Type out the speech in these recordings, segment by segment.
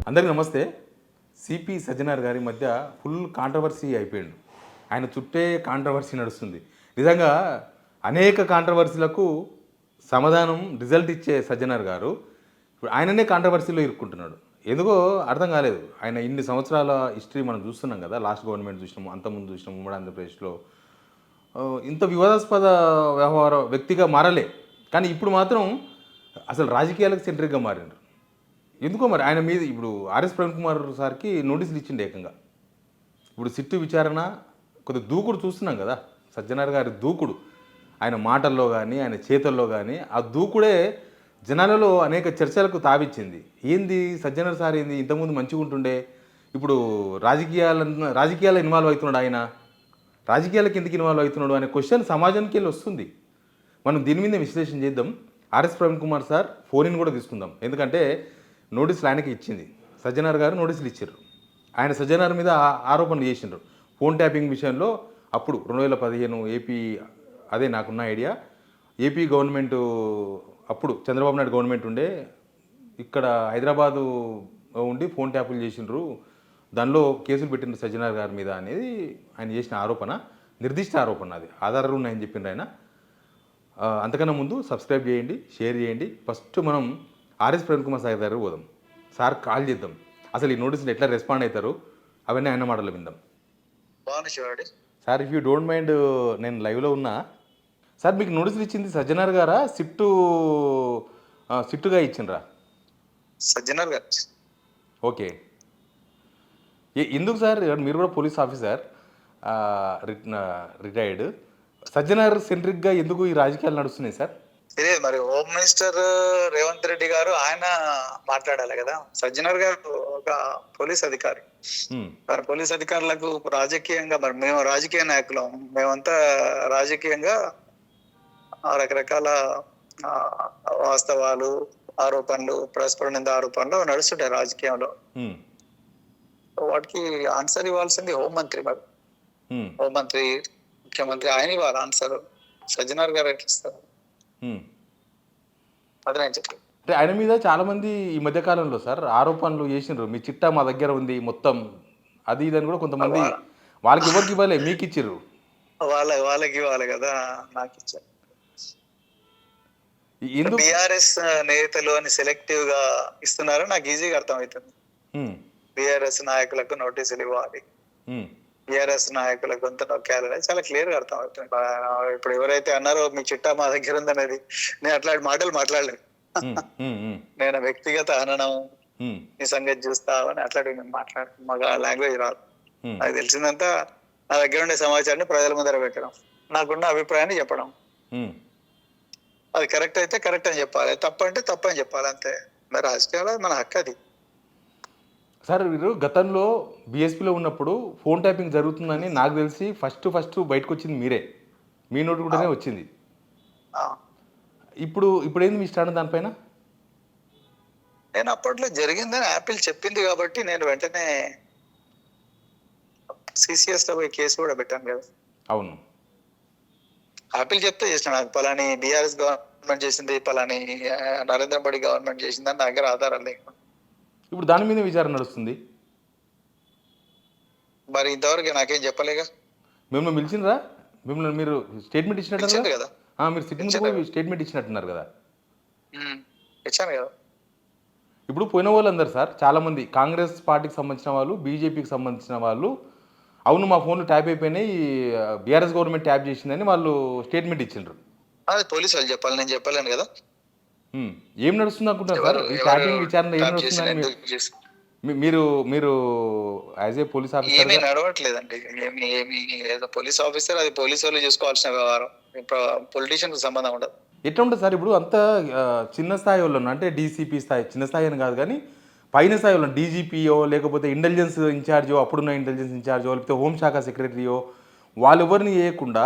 అందరికీ నమస్తే. సిపి సజ్జనార్ గారి మధ్య ఫుల్ కాంట్రవర్సీ అయిపోయిండు. ఆయన చుట్టే కాంట్రవర్సీ నడుస్తుంది. నిజంగా అనేక కాంట్రవర్సీలకు సమాధానం రిజల్ట్ ఇచ్చే సజ్జనార్ గారు ఇప్పుడు ఆయననే కాంట్రవర్సీలో ఇరుక్కుంటున్నాడు. ఎందుకో అర్థం కాలేదు. ఆయన ఇన్ని సంవత్సరాల హిస్టరీ మనం చూస్తున్నాం కదా. లాస్ట్ గవర్నమెంట్ చూసినాము, అంతకుముందు చూసినాము ఉమ్మడి ఆంధ్రప్రదేశ్లో. ఇంత వివాదాస్పద వ్యవహార వ్యక్తిగా మారలే. కానీ ఇప్పుడు మాత్రం అసలు రాజకీయాలకు సెంట్రిక్గా మారిండ్రు. ఎందుకో మరి ఆయన మీద ఇప్పుడు ఆర్ఎస్ ప్రవీణ్ కుమార్ సార్కి నోటీసులు ఇచ్చిండే ఏకంగా. ఇప్పుడు సిట్టు విచారణ కొద్దిగా దూకుడు చూస్తున్నాం కదా. సజ్జనార్ గారి దూకుడు ఆయన మాటల్లో కానీ ఆయన చేతల్లో కానీ ఆ దూకుడే జనాలలో అనేక చర్చలకు తావిచ్చింది. ఏంది సజ్జనార్ సార్ ఏంది ఇంతకుముందు మంచిగా ఉంటుండే, ఇప్పుడు రాజకీయాల్లో ఇన్వాల్వ్ అవుతున్నాడు ఆయన, రాజకీయాలకు ఎందుకు ఇన్వాల్వ్ అవుతున్నాడు అనే క్వశ్చన్ సమాజానికి వెళ్ళి వస్తుంది. మనం దీని మీద విశ్లేషణ చేద్దాం. RS Praveen Kumar sir phone కూడా తీసుకుందాం. ఎందుకంటే నోటీసులు ఆయనకి ఇచ్చింది, సజ్జనార్ గారు నోటీసులు ఇచ్చారు. ఆయన సజ్జనార్ మీద ఆరోపణలు చేసిండ్రు ఫోన్ ట్యాపింగ్ విషయంలో. అప్పుడు 2015 ఏపీ, అదే నాకున్న ఐడియా, ఏపీ గవర్నమెంట్ అప్పుడు చంద్రబాబు నాయుడు గవర్నమెంట్ ఉండే, ఇక్కడ హైదరాబాదు ఉండి ఫోన్ ట్యాపులు చేసిండ్రు, దానిలో కేసులు పెట్టిండ్రు సజ్జనార్ గారి మీద అనేది ఆయన చేసిన ఆరోపణ, నిర్దిష్ట ఆరోపణ. అది ఆధారాలు ఉన్నాయని చెప్పిండ్రు ఆయన. అంతకన్నా ముందు సబ్స్క్రైబ్ చేయండి, షేర్ చేయండి. ఫస్ట్ మనం ఆర్ఎస్ ప్రవీణ్ కుమార్ సార్ గారు పోదాం. సార్ కాల్ చేద్దాం, అసలు ఈ నోటీసులు ఎట్లా రెస్పాండ్ అవుతారు అవన్నీ ఆయన మాటలు విందాం. Sir, if you don't mind, నేను లైవ్లో ఉన్నా. సార్, మీకు నోటీసులు ఇచ్చింది సజ్జనార్ గారా సిట్టుగా ఇచ్చిండ్రా? సజ్జనార్ గారు. ఓకే. ఎందుకు సార్, మీరు కూడా పోలీస్ ఆఫీసర్, రిటైర్డ్, సజ్జనార్ సెంట్రిక్గా ఎందుకు ఈ రాజకీయాలు నడుస్తున్నాయి సార్? తెలియదు మరి. హోమ్ మినిస్టర్ రేవంత్ రెడ్డి గారు ఆయన మాట్లాడాలి కదా. సజ్జనార్ గారు ఒక పోలీస్ అధికారి. మరి పోలీస్ అధికారులకు రాజకీయంగా, మరి మేము రాజకీయ నాయకులం, మేమంతా రాజకీయంగా రకరకాల వాస్తవాలు, ఆరోపణలు, పరస్పర నింద ఆరోపణలు నడుస్తుంటాయి రాజకీయంలో. వాటికి ఆన్సర్ ఇవ్వాల్సింది హోంమంత్రి. మరి హోంమంత్రి, ముఖ్యమంత్రి ఆయన ఇవ్వాలి ఆన్సర్. సజ్జనార్ గారు ఎట్లా ఇస్తారు? అదే నేను చెప్పాను. అంటే ఆయన మీద చాలామంది ఈ మధ్యకాలంలో సార్ ఆరోపణలు చేసిండ్రు. మీ చిట్టా మా దగ్గర ఉంది మొత్తం, అది ఇదని కూడా కొంతమంది. వాళ్ళకి ఎవరికి ఇవ్వాలి, మీకు ఇచ్చిర్రు. వాళ్ళకి ఇవ్వాలి కదా, నాకు ఇచ్చారు. ఎందుకు బిఆర్ఎస్ నేతలు అని సెలెక్టివ్ గా ఇస్తున్నారు నాకు ఈజీగా అర్థమవుతుంది. బిఆర్ఎస్ నాయకులకు నోటీసులు ఇవ్వాలి, బిఆర్ఎస్ నాయకుల గొంతు నొక్కాలని చాలా క్లియర్ గా అర్థమవుతుంది. ఇప్పుడు ఎవరైతే అన్నారో మీ చిట్టా మా దగ్గర ఉందనేది, నేను అట్లాంటి మాటలు మాట్లాడలేదు. నేను వ్యక్తిగత అనడం, నీ సంగతి చూస్తావని అట్లాంటి నేను మాట్లాడుతాను. మాకు లాంగ్వేజ్ రాదు. నాకు తెలిసిందంతా నా దగ్గర ఉండే సమాచారాన్ని ప్రజల ముందర పెట్టడం, నాకున్న అభిప్రాయాన్ని చెప్పడం. అది కరెక్ట్ అయితే కరెక్ట్ అని చెప్పాలి, తప్పు అంటే తప్పు అని చెప్పాలి, అంతే. మరి రాజకీయాలు మన హక్కు అది. సార్, మీరు గతంలో బీఎస్పీలో ఉన్నప్పుడు ఫోన్ ట్యాపింగ్ జరుగుతుందని నాకు తెలిసి ఫస్ట్ బయటకు వచ్చింది మీరే, మీ నోటి కూడానే వచ్చింది. ఇప్పుడు ఏంది మీ స్టాండ్ దానిపైన? నేను అప్పట్లో జరిగిందని యాపిల్ చెప్పింది కాబట్టి నేను వెంటనే సిసిఎస్ లో పోయి కేసు కూడా పెట్టాను కదా. అవును, యాపిల్ చెప్తే చేసిన. నాకు పలాని బీఆర్ఎస్ గవర్నమెంట్ చేసింది, పలాని నరేంద్ర మోడీ గవర్నమెంట్ చేసిందని నా దగ్గర ఆధారాలు లేకుండా. ఇప్పుడు దాని మీద విచారణ నడుస్తుంది. మరి ఇంతవరకు నాకేం చెప్పలేగా. మిమ్మల్ని పిలిచిండ్రా? మిమ్మల్ని మీరు స్టేట్మెంట్ ఇచ్చినట్టు కదా, మీరు సిట్టింగ్ స్టేట్మెంట్ ఇచ్చినట్టున్నారు కదా. ఇచ్చాను కదా. ఇప్పుడు పోయిన వాళ్ళందరూ సార్, చాలామంది కాంగ్రెస్ పార్టీకి సంబంధించిన వాళ్ళు, బీజేపీకి సంబంధించిన వాళ్ళు, అవును మా ఫోన్లు ట్యాప్ అయిపోయినాయి, బీఆర్ఎస్ గవర్నమెంట్ ట్యాప్ చేసిందని వాళ్ళు స్టేట్మెంట్ ఇచ్చిండ్రు. అదే పోలీసు వాళ్ళు చెప్పాలి, నేను చెప్పలేను కదా. ఏం నడుస్తుంది అనుకుంటారు సార్ ఈ ట్యాపింగ్ విచారణ? ఏం నడుస్తుందని మీరు యాజ్ ఏ పోలీస్ ఆఫీసర్? ఏమీ నడవట్లేదండి. ఏమి ఏదో పోలీస్ ఆఫీసర్, అది పోలీసు వాళ్ళు చూసుకోవాల్సిన వ్యవహారం, పొలిటీషియన్ కు సంబంధం ఉండదు. ఎట్లా ఉంటుంది సార్? ఇప్పుడు అంత చిన్న స్థాయి వాళ్ళు, అంటే డీసీపీ స్థాయి, చిన్న స్థాయి అని కాదు కానీ పైన స్థాయి వాళ్ళు, డీజీపీయో లేకపోతే ఇంటెలిజెన్స్ ఇన్ఛార్జో, అప్పుడున్న ఇంటెలిజెన్స్ ఇన్ఛార్జో, లేకపోతే హోంశాఖ సెక్రటరీయో, వాళ్ళు ఎవరిని చేయకుండా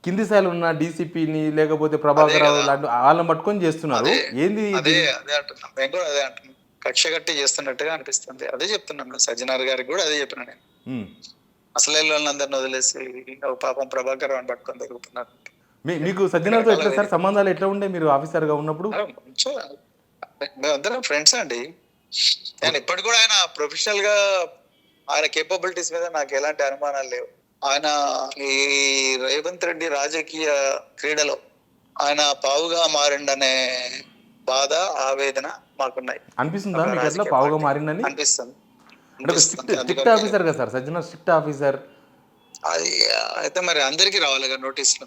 కింది స్థాయిలో ఉన్న డీసీపీని లేకపోతే ప్రభాకర్ రావు లాంటి వాళ్ళని పట్టుకొని చేస్తున్నారు. ఏంది? అదే అంటున్నాం, మేము కూడా అదే అంటున్నాం. కక్ష కట్టి చేస్తున్నట్టుగా అనిపిస్తుంది. అదే చెప్తున్నాను సజ్జనార్ గారికి కూడా అదే చెప్పిన నేను. అసలే వాళ్ళందరిని వదిలేసి పాపం ప్రభాకర్ రావు పట్టుకొని తిరుగుతున్నారు. మీకు సజ్జనార్తో ఎట్లా సార్ సంబంధాలు ఎట్లా ఉండే మీరు ఆఫీసర్గా ఉన్నప్పుడు? మేమందరం ఫ్రెండ్స్ అండి. నేను ఇప్పటి కూడా ఆయన ప్రొఫెషనల్ గా ఆయన కేపబిలిటీస్ మీద నాకు ఎలాంటి అనుమానాలు లేవు. ఆయన ఈ రేవంత్ రెడ్డి రాజకీయ క్రీడలో ఆయన పావుగా మారిండనే బాధ, ఆవేదన మాకున్నాయి. అనిపిస్తుందా ఒక మీకు ఎట్లా రాజకీయ పావుగా పార్టీ మారిందని? అనిపిస్తుంది. అంటే ఒక స్ట్రిక్ట్ అందుకని ఆఫీసర్ కదా సార్, సజ్జన స్ట్రిక్ట్ ఆఫీసర్. అది అయితే మరి అందరికి రావాలి కదా నోటీసులు.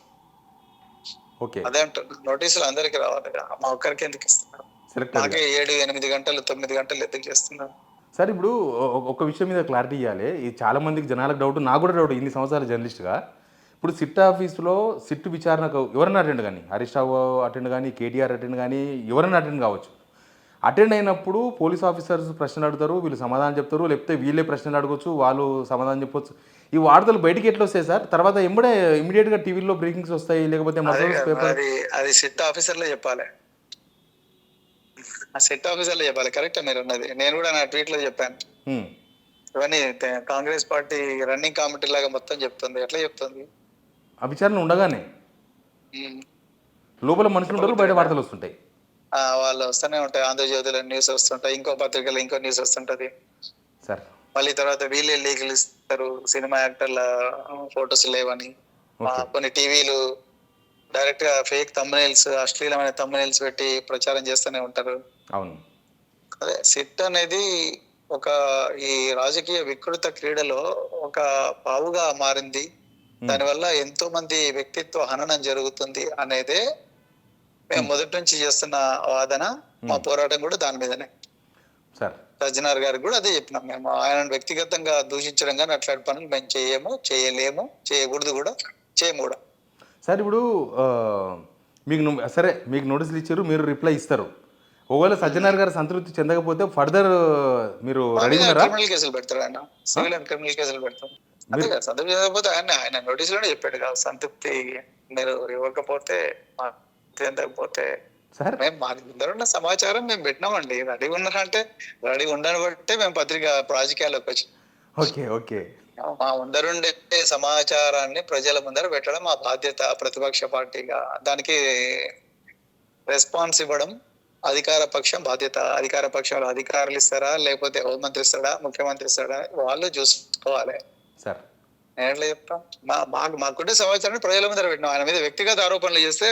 ఓకే, అదే అంటున్నా, నోటీసులు అందరికి రావాలి కదా, మా ఒక్కరికి ఎందుకు ఇస్తున్నారు? సెలెక్టెడ్. నాకే 7-8 గంటలు 9 గంటలు ఎందుకు చేస్తున్నారు? సార్ ఇప్పుడు ఒక విషయం మీద క్లారిటీ ఇవ్వాలి. ఇది చాలా మందికి జనాలకు డౌట్, నాకు కూడా డౌట్ ఇన్ని సంవత్సరాల జర్నలిస్ట్గా. ఇప్పుడు సిట్ ఆఫీసులో సిట్ విచారణకు ఎవరైనా అటెండ్ కానీ, హరీష్ రావు అటెండ్ కానీ, కేటీఆర్ అటెండ్ కానీ, ఎవరైనా అటెండ్ కావచ్చు. అటెండ్ అయినప్పుడు పోలీస్ ఆఫీసర్స్ ప్రశ్నలు అడుగుతారు, వీళ్ళు సమాధానం చెప్తారు, లేకపోతే వీళ్ళే ప్రశ్నలు అడగవచ్చు, వాళ్ళు సమాధానం చెప్పొచ్చు. ఈ వార్తలు బయటికి ఎట్లా వస్తాయి సార్? తర్వాత ఇమీడియట్గా టీవీలో బ్రేకింగ్స్ వస్తాయి, లేకపోతే మసల్స్ పేపర్. అది సిట్ ఆఫీసర్లే చెప్పాలి, ఆ సెట్ ఆఫీసర్లు చెప్పాలి. కరెక్ట్ మీరు ఉన్నది, నేను కూడా నా ట్వీట్ లో చెప్పాను. ఇవన్నీ కాంగ్రెస్ పార్టీ రన్నింగ్ కమిటీ లాగా మొత్తం చెప్తుంది. ఎట్లా చెప్తుంది? ఆ విచారణ ఉండగానే లోపల మనుషులు ఉంటారు, బయట వార్తలు వస్తుంటాయి. వాళ్ళు వస్తూనే ఉంటాయి. ఆంధ్రజ్యోతిలో న్యూస్ వస్తుంటాయి, ఇంకో పత్రికలో ఇంకో న్యూస్ వస్తుంటది సార్. మళ్ళీ తర్వాత వీళ్ళే లీగల్ ఇస్తారు, సినిమా యాక్టర్ల ఫొటోస్ లేవని. కొన్ని టీవీలు డైరెక్ట్ గా ఫేక్ థంబ్నెయిల్స్, అశ్లీలమైన థంబ్నెయిల్స్ పెట్టి ప్రచారం చేస్తూనే ఉంటారు. అవును. అదే సిట్ అనేది ఒక ఈ రాజకీయ వికృత క్రీడలో ఒక పావుగా మారింది. దానివల్ల ఎంతో మంది వ్యక్తిత్వ హననం జరుగుతుంది అనేదే మేము మొదటి నుంచి చేస్తున్న వాదన. మా పోరాటం కూడా దాని మీదనే. సార్ సజ్జనార్ గారికి కూడా అదే చెప్పినాం. మేము ఆయన వ్యక్తిగతంగా దూషించడం కానీ అట్లాంటి పనులు మేము చేయలేము, చేయకూడదు కూడా, చేయము కూడా. సార్ ఇప్పుడు సరే మీకు నోటీసులు ఇచ్చారు, మీరు రిప్లై ఇస్తారు. ఒకవేళ సజ్జనార్ గారు సంతృప్తి చెందకపోతే ఫర్దర్ మీరు రెడీ ఉన్నారా? క్రిమినల్ కేసులు పెడతారు ఆయన, సివిల్ అండ్ క్రిమినల్ కేసులు పెడతారు. అదే కదా, సంతృప్తి చెందకపోతే ఆయన నోటీసులోనే చెప్పాడు కదా, సంతృప్తి మీరు ఇవ్వకపోతే, చెందకపోతే సార్ మేము మా దగ్గర ఉన్న సమాచారం మేము పెట్టినామండి. రెడీ ఉన్నారంటే రెడీ ఉండని బట్టే మేము పత్రిక రాజకీయాల్లోకి వచ్చాం. Okay okay. మా ముందరుండే సమాచారాన్ని ప్రజల ముందర పెట్టడం మా బాధ్యత ప్రతిపక్ష పార్టీగా. దానికి రెస్పాన్స్ ఇవ్వడం అధికార పక్షం బాధ్యత. అధికార పక్షంలో అధికారులు ఇస్తారా, లేకపోతే హోంమంత్రి ఇస్తాడా, ముఖ్యమంత్రి ఇస్తాడా, వాళ్ళు చూసుకోవాలి. సార్ నేను ఎట్లా చెప్తాం? మాకుండే సమాచారాన్ని ప్రజల ముందర పెట్టినాం. ఆయన మీద వ్యక్తిగత ఆరోపణలు చేస్తే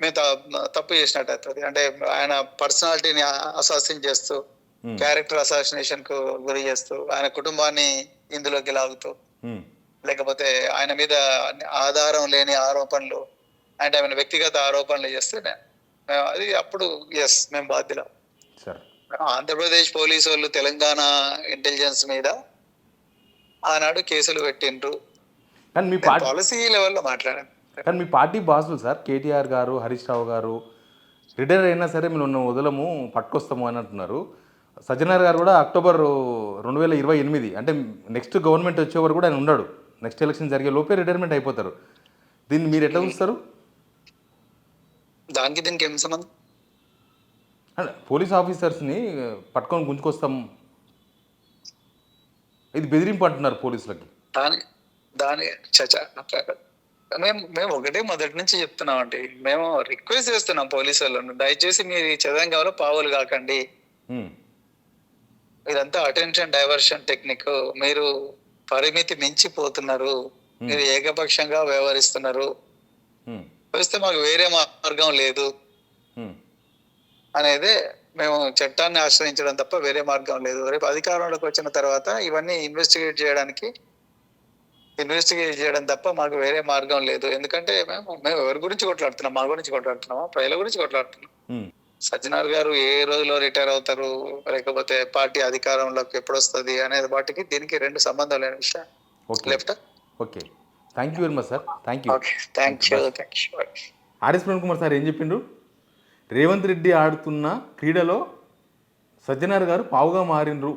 మేము తప్పు చేసినట్టు అవుతుంది. అంటే ఆయన పర్సనాలిటీని అసాసిన్ చేస్తూ, క్యారెక్టర్ అసాసినేషన్ కు గురి చేస్తూ, ఆయన కుటుంబాన్ని ఇందులోకి లాగుతూ, లేకపోతే ఆయన మీద ఆధారం లేని ఆరోపణలు, అంటే ఆయన వ్యక్తిగత ఆరోపణలు చేస్తే అది అప్పుడు మేము బాధ్యులం. ఆంధ్రప్రదేశ్ పోలీసు వాళ్ళు తెలంగాణ ఇంటెలిజెన్స్ మీద ఆనాడు కేసులు పెట్టిండ్రు. కానీ మీ పాలసీ లెవెల్లో మాట్లాడాను. కానీ మీ పార్టీ బాసులు సార్, కేటీఆర్ గారు, హరీష్ రావు గారు రిటైర్ అయినా సరే మేము వదలము, పట్టుకొస్తాము అని అంటున్నారు. సజ్జనార్ గారు కూడా అక్టోబర్ 2028, అంటే నెక్స్ట్ గవర్నమెంట్ వచ్చేవారు కూడా ఆయన ఉన్నాడు. నెక్స్ట్ ఎలక్షన్ జరిగే లోపే రిటైర్మెంట్ అయిపోతారు. దీన్ని మీరు ఎట్లా చూస్తారు? దానికి దీనికి ఏం సంబంధం? పోలీస్ ఆఫీసర్స్ని పట్టుకొని గుంజుకొస్తాం, ఇది బెదిరింపు అంటున్నారు పోలీసులకి. దాని మేము ఒకటే మొదటి నుంచి చెప్తున్నామండి. మేము రిక్వెస్ట్ చేస్తున్నాం పోలీసు వాళ్ళను, దయచేసి మీరు చదవంగాలో పావులు కాకండి. ఇదంతా అటెన్షన్ డైవర్షన్ టెక్నిక్. మీరు పరిమితి మించిపోతున్నారు, మీరు ఏకపక్షంగా వ్యవహరిస్తున్నారు, వస్తే మాకు వేరే మార్గం లేదు అనేదే. మేము చట్టాన్ని ఆశ్రయించడం తప్ప వేరే మార్గం లేదు. రేపు అధికారంలోకి వచ్చిన తర్వాత ఇవన్నీ ఇన్వెస్టిగేట్ చేయడం తప్ప మాకు వేరే మార్గం లేదు. ఎందుకంటే మేము ఎవరి గురించి కొట్లాడుతున్నాం? మా గురించి కొట్లాడుతున్నామా? ప్రజల గురించి కొట్లాడుతున్నాం. సజ్జనార్ గారు ఏ రోజులో రిటైర్ అవుతారు, లేకపోతే పార్టీ అధికారంలోకి ఎప్పుడు వస్తుంది అనేది వాటికి దీనికి రెండు సంబంధం లేని విషయం. Left. Okay, thank you very much sir. Thank you. RS Praveen Kumar sir ఏం చెప్పిండ్రు? రేవంత్ రెడ్డి ఆడుతున్న క్రీడలో సజ్జనార్ గారు పావుగా మారిండ్రు,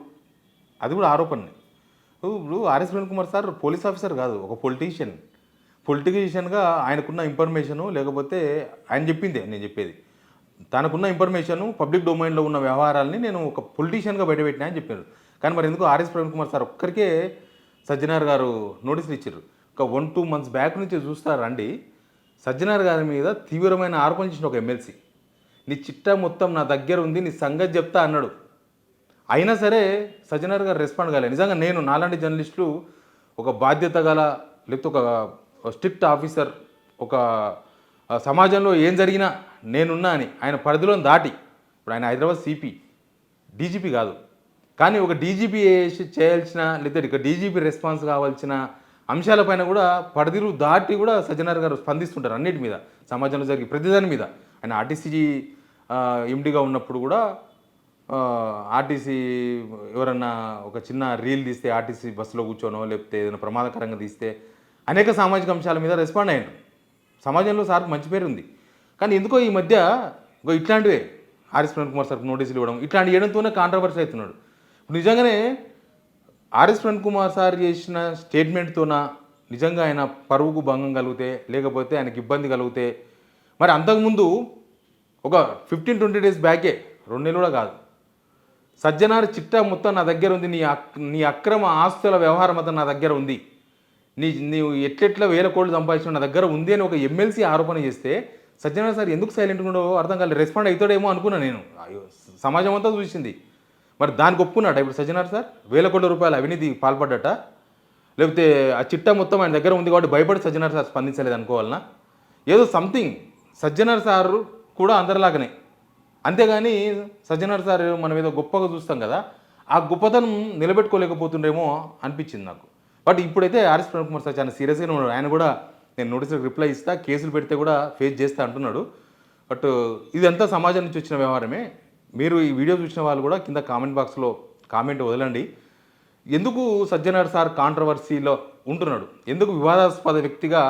అది కూడా ఆరోపణనే. ఇప్పుడు RS Praveen Kumar sir police officer కాదు, ఒక పొలిటీషియన్గా ఆయనకున్న ఇన్ఫర్మేషను, లేకపోతే ఆయన చెప్పిందే నేను చెప్పేది, తనకున్న ఇన్ఫర్మేషను పబ్లిక్ డొమైన్లో ఉన్న వ్యవహారాలని నేను ఒక పొలిటీషియన్గా బయటపెట్టినా అని చెప్పారు. కానీ మరి ఎందుకు ఆర్ఎస్ ప్రవీణ్ కుమార్ సార్ ఒక్కరికే సజ్జనార్ గారు నోటీసులు ఇచ్చారు? ఒక 1-2 months బ్యాక్ నుంచి చూస్తారండి, సజ్జనార్ గారి మీద తీవ్రమైన ఆరోపణ చేసిన ఒక ఎమ్మెల్సీ, నీ చిట్టా మొత్తం నా దగ్గర ఉంది, నీ సంగతి చెప్తా అన్నాడు. అయినా సరే సజ్జనార్ గారు రెస్పాండ్ కాలేదు. నిజంగా నేను నాలాంటి జర్నలిస్టులు ఒక బాధ్యత గల లేకపోతే ఒక స్ట్రిక్ట్ ఆఫీసర్, ఒక సమాజంలో ఏం జరిగినా నేనున్నా అని ఆయన పరిధిలో దాటి, ఇప్పుడు ఆయన హైదరాబాద్ సిపి, డీజీపీ కాదు, కానీ ఒక డీజీపీ చేయాల్సిన లేదా ఇక డీజీపీ రెస్పాన్స్ కావాల్సిన అంశాలపైన కూడా పరిధిలు దాటి కూడా సజ్జనార్ గారు స్పందిస్తుంటారు అన్నిటి మీద, సమాజంలో జరిగే ప్రతిదాని మీద. ఆయన ఆర్టీసీ ఎండీగా ఉన్నప్పుడు కూడా ఆర్టీసీ ఎవరన్నా ఒక చిన్న రీల్ తీస్తే ఆర్టీసీ బస్సులో కూర్చోనో లేకపోతే ఏదైనా ప్రమాదకరంగా తీస్తే అనేక సామాజిక అంశాల మీద రెస్పాండ్ అయ్యాడు. సమాజంలో సార్కు మంచి పేరు ఉంది. కానీ ఎందుకో ఈ మధ్య ఇట్లాంటివే ఆర్ఎస్ ప్రణబ్ కుమార్ సార్కి నోటీసులు ఇవ్వడం, ఇట్లాంటి చేయడంతోనే కాంట్రవర్సీ అవుతున్నాడు. నిజంగానే ఆర్ఎస్ ప్రణబ్ కుమార్ సార్ చేసిన స్టేట్మెంట్తోన నిజంగా ఆయన పరువుకు భంగం కలిగితే లేకపోతే ఆయనకి ఇబ్బంది కలిగితే, మరి అంతకుముందు ఒక 15-20 డేస్ బ్యాకే, 2 నెలలు కూడా కాదు, సజ్జనార్ చిట్టా మొత్తం నా దగ్గర ఉంది, నీ అక్రమ ఆస్తుల వ్యవహారం మొత్తం నా దగ్గర ఉంది, నీవు ఎట్లెట్లా 1000 కోట్లు సంపాదించిన నా దగ్గర ఉంది అని ఒక ఎమ్మెల్సీ ఆరోపణ చేస్తే సజ్జనార్ సార్ ఎందుకు సైలెంట్గా ఉండవో అర్థం కాలేదు. రెస్పాండ్ అవుతాడేమో అనుకున్నా నేను, సమాజం అంతా చూసింది. మరి దానికి ఒప్పుకున్నాట ఇప్పుడు సజ్జనార్ సార్ 1000 కోట్ల రూపాయల అవినీతి పాల్పడ్డట, లేకపోతే ఆ చిట్టా మొత్తం ఆయన దగ్గర ఉంది కాబట్టి భయపడి సజ్జనార్ సార్ స్పందించలేదు అనుకోవాలన్నా? ఏదో సంథింగ్ సజ్జనార్ సార్ కూడా అందరిలాగానే, అంతేగాని సజ్జనార్ సార్ మనం ఏదో గొప్పగా చూస్తాం కదా, ఆ గొప్పతనం నిలబెట్టుకోలేకపోతుండేమో అనిపించింది నాకు. బట్ ఇప్పుడైతే ఆర్ఎస్ ప్రణబ్ కుమార్ సార్ చాలా సీరియస్గానే ఉన్నాడు. ఆయన కూడా నేను నోటీసులకు రిప్లై ఇస్తా, కేసులు పెడితే కూడా ఫేస్ చేస్తా అంటున్నాడు. బట్ ఇదంతా సమాజం నుంచి వచ్చిన వ్యవహారమే. మీరు ఈ వీడియో చూసిన వాళ్ళు కూడా కింద కామెంట్ బాక్స్లో కామెంట్ వదలండి. ఎందుకు సజ్జనార్ సార్ కాంట్రవర్సీలో ఉంటున్నాడు, ఎందుకు వివాదాస్పద వ్యక్తిగా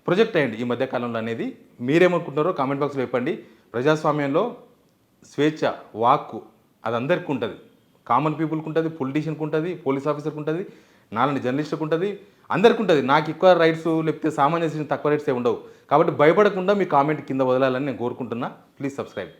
ప్రొజెక్ట్ అయ్యండి ఈ మధ్యకాలంలో అనేది మీరేమనుకుంటున్నారో కామెంట్ బాక్స్లో చెప్పండి. ప్రజాస్వామ్యంలో స్వేచ్ఛ వాక్కు అది అందరికీ ఉంటుంది, కామన్ పీపుల్కి ఉంటుంది, పొలిటీషియన్కి ఉంటుంది, పోలీస్ ఆఫీసర్కి ఉంటుంది, నాలాంటి జర్నలిస్ట్కి ఉంటుంది, అందరికీ ఉంటుంది. నాకు ఎక్కువ రైట్స్ లేకపోతే సామాన్య తక్కువ రైట్స్ ఏ ఉండవు. కాబట్టి భయపడకుండా మీ కామెంట్ కింద వదలాలని నేను కోరుకుంటున్నా. Please subscribe.